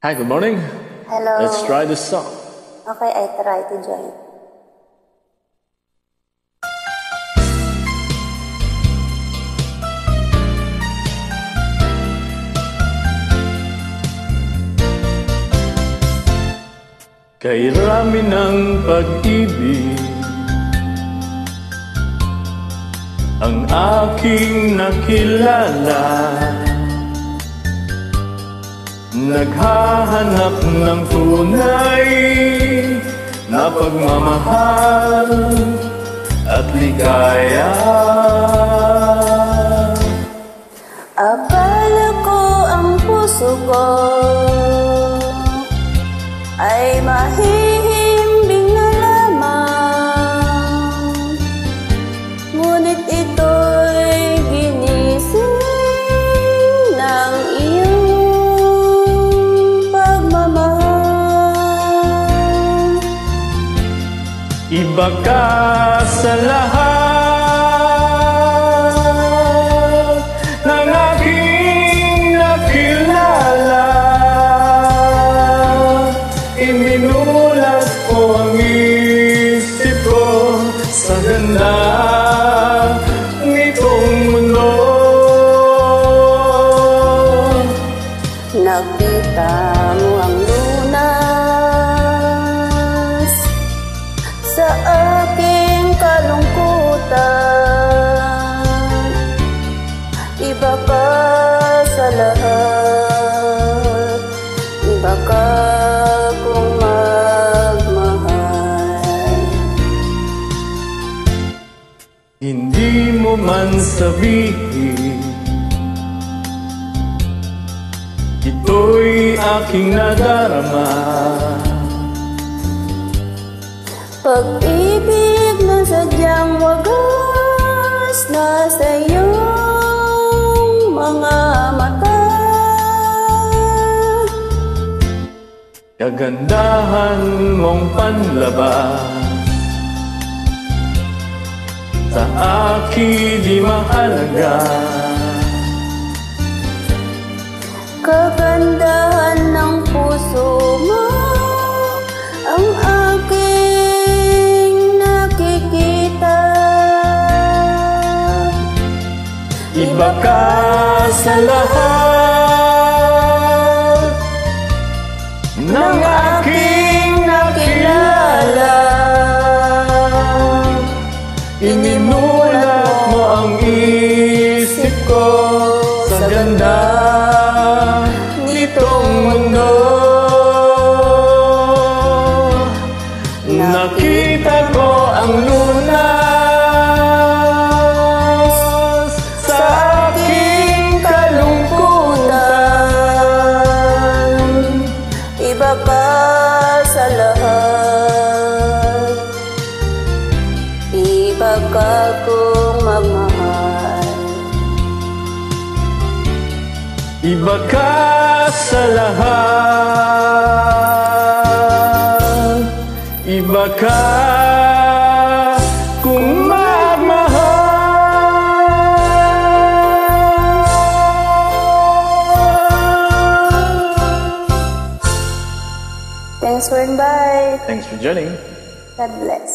Hi, good morning. Hello. Let's try this song. Okay, I try to join. Kay rami ng pag-ibig ang aking nakilala, naghahanap ng tunay na pagmamahal at ligaya. Akala ko ang puso ko ay mahihimbing na lamang, ngunit ito'y ginising ng iyong pagmamahal. Iba ka sa lahat ng aking nakilala, iminulat ko ang isip ko sa ganda nitong mundo. Nakita mo ang lunas sa aking kalungkutan. Iba ka sa lahat, iba ka kung magmahal. Hindi mo man sabihin, ito'y aking nadarama. Pag-ibig na sadyang wagas nasa iyong mga mata. Kagandahan mong panlabas sa akin di mahalaga. Kagandahan ng puso mo ang aking nakikita. Iba ka sa lahat ng aking nakilala, ininulat mo ang isip ko sa ganda nitong mundo. Nakita ko ang lunas sa aking kalungkutan. Iba ka sa lahat, iba ka kung magmahal. Iba ka sa lahat, iba ka kung magmahal. Thanks for inviting. Thanks for joining. God bless.